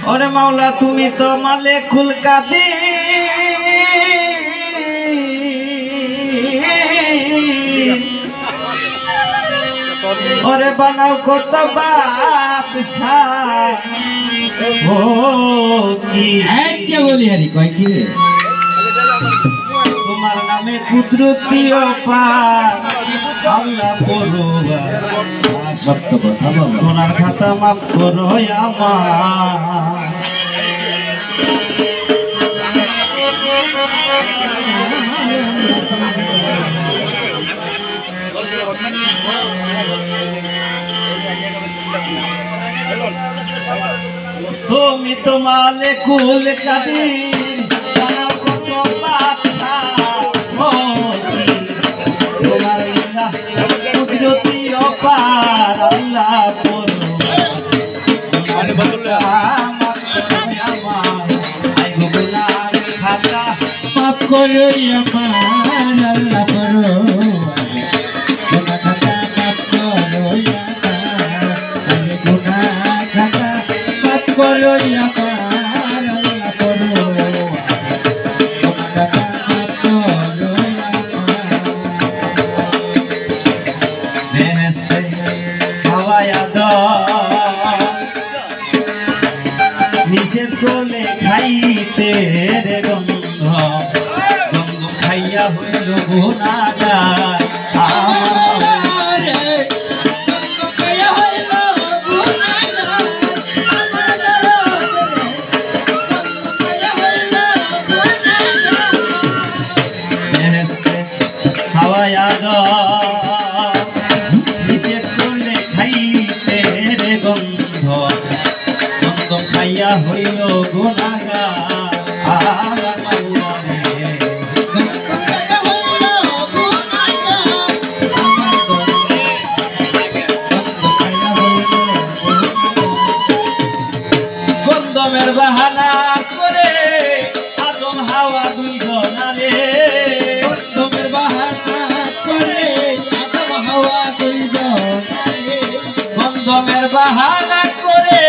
ওরে মাওলা তুমি তো মালিকুল কাদির, ওরে বানাও কত বাদশাহ ও কি আচ্ছা বলি আরে কয় কি রে তোমার নামে কুদরতি পাক আল্লাহ পরোয়ার সত্য কথা বল তোমার খাতা মাফ করো আমার তুমি তো মালিকুল কাদির বানাও কত বাদশাহ ও কি তোমার কুদরতি অপার আল্লাহ পরোয়ার মানে মাফ করো আমার আল্লাহ করো গুনাহ খাতা মাফ করো আমার গুনাহ খাতা মাফ করো আমার আল্লাহ করো গুনাহ খাতা মাফ করো বেহেশতে খাওয়ায়া দাও নিষেধ করলে খাইতে রে গন্ধ গন্ধ খাইয়া হইল গুনাহগার আমার বেহেশতে খাওয়ায়া দাও নিষেধ করলে খাইতে রে গন্ধ গন্ধ খাইয়া হইল গুনাহগার আমার মাওলা রে গন্ধমের বাহানা করে আদম হাওয়া দুইজনারে গন্ধমের বাহানা করে আদম হাওয়া দুইজনারে গন্ধমের বাহানা করে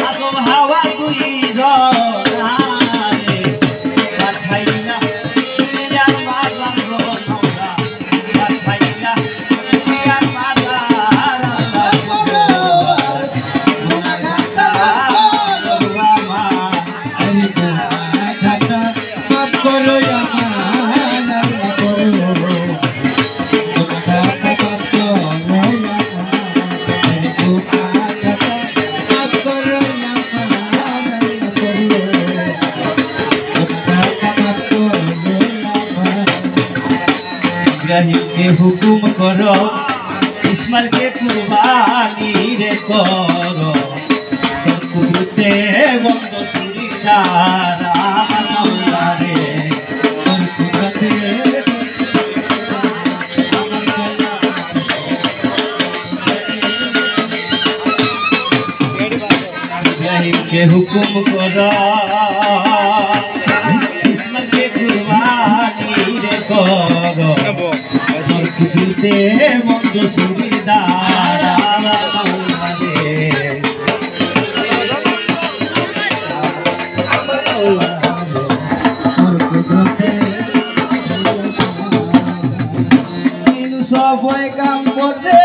আদম হাওয়া দুইজনারে পাঠাইলা দুনিয়ার মাঝার রোনা পাঠাইলা দুনিয়ার মাঝার মাফ করো আমার আল্লাহ করো গুনাহ খাতা মাফ করো আমার গুনাহ খাতা মাফ করো আমার আল্লাহ করো গুনাহ খাতা মাফ করো আমার ইব্রাহিমকে হুকুম করো ইসমাইলকে কুরবানি রে করো তোর কুদরতে বন্ধ চুরি ছাড়া আমার মাওলা রে তোর কুদরতে ইব্রাহিমকে হুকুম করো ইসমাইলকে কুরবানি রে করো তোর কুদরতে বন্ধ চুরি ছাড়া আমার মাওলা রে তোর কুদরতে সবাই কাম করে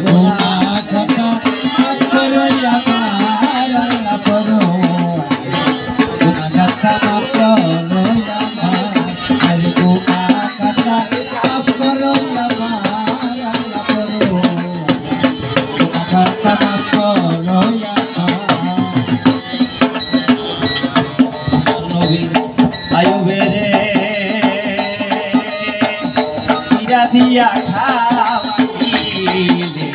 গুনাহ খাতা মাফ করো আমার আল্লাহ করো গুনাহ খাতা মাফ করো আমার গুনাহ খাতা মাফ করো আমার আল্লাহ করো গুনাহ খাতা মাফ করো নবী আয়ুবের ইরা দিয়া খাওয়াইলে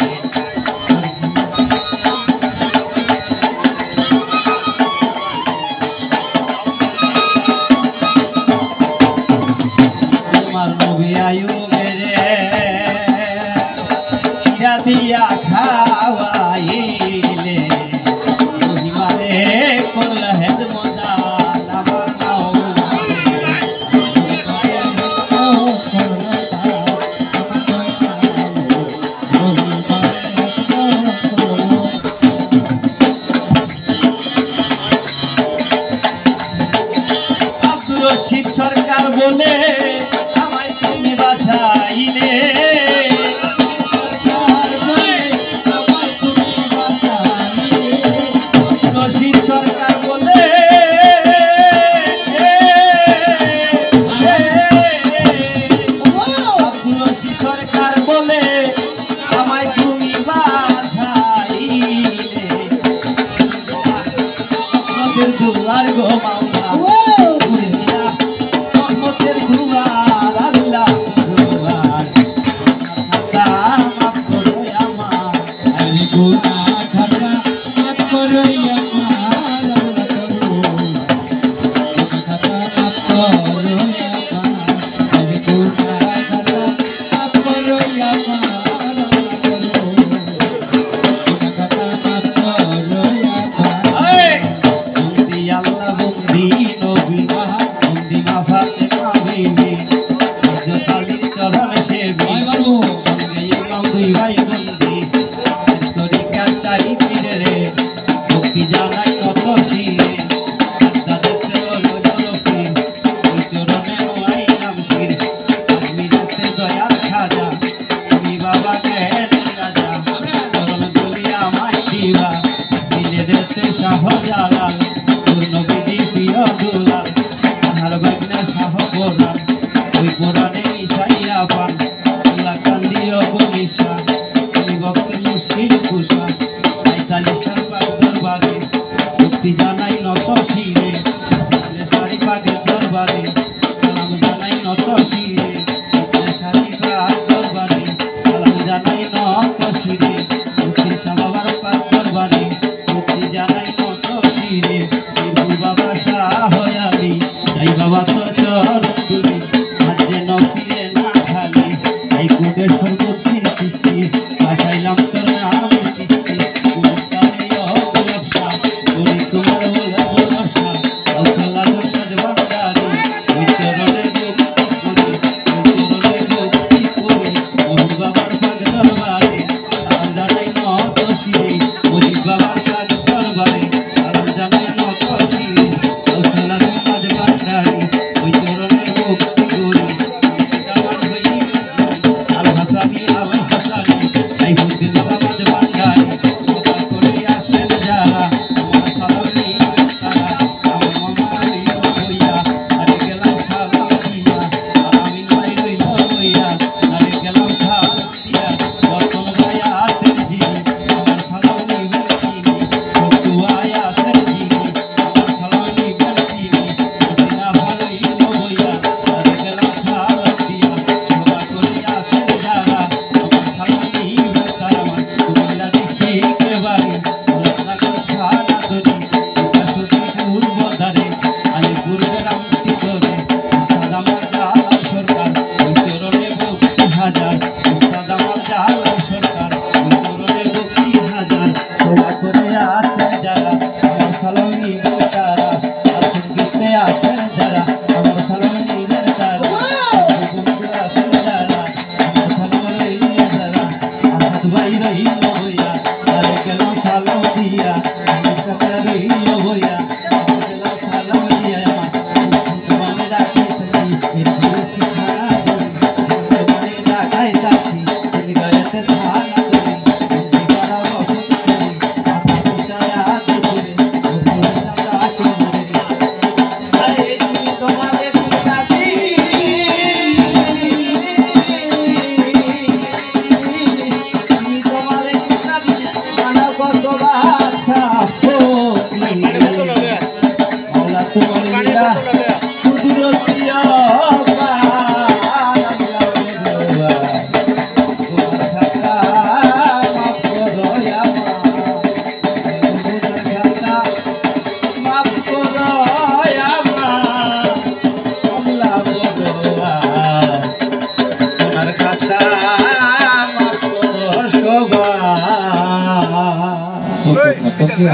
তোমার তবে আয়ু মেরে খিরা দিয়া খাওয়াইলে মহিমারে করলা হেদ মজা আমার নাও আব্দুর রশিদ সরকার বলে আমায় তুমি বাঁচাইলে রশিদ সরকার বলে আব্দুর রশিদ সরকার বলে আমায় তুমি বাঁচাইলে নদের দুয়ার গো মাওলা রহমতের দুয়ার আল্লাহ দুয়ার মাফ করো আমার আরে গুনাহ খাতা মাফ করো আমার আল্লাহ করো খাতা মাফ করো আরে গুনাহ খাতা মাফ করো আমার আল্লাহ করো খাতা মাফ করো বন্দি আল্লাহ বন্দি নবী বন্দি মা ফাতেমা বিবি ইজ্জত আলীর চরণ সেবী ভাই বাবু সঙ্গে ইমাম দুই ভাই বন্দি তরিকার চারি পীরে রে ভক্তি জানাই কত শিরে দাদাতে রফি ওই চরণে আইলাম শির আমি রাতে দয়াল খাজা তুমি বাবা কেন রাজা চরণ তুলিয়া আমায় দিবা দিলে রেতে শাহ জালাল পূর্ণ বিধি প্রিয় দুলাল তাহার বাগনা শাহ কোরআন ওই কোরআনে মিশাইয়া পান আল্লাহ কান্দিও বনিশা তুমি ভক্ত মুর্শিদ খুশা পঁয়তাল্লিশের পাক দরবারে ভক্তি জানাই নত শিরে সারি পাকের দরবারে সালাম জানাই নত শিরে সারি পাক দরবারে সালাম জানাই নত শিরে ভক্তি সাবাবার পাক দরবারে ভক্তি জানাই নত শিরে বাবা শাহ আলী তাই বাবা তো চরণ তুলি আজ যেন ফিরে না খালি এই কোটেশ্বর বুদ্ধি Tokyo,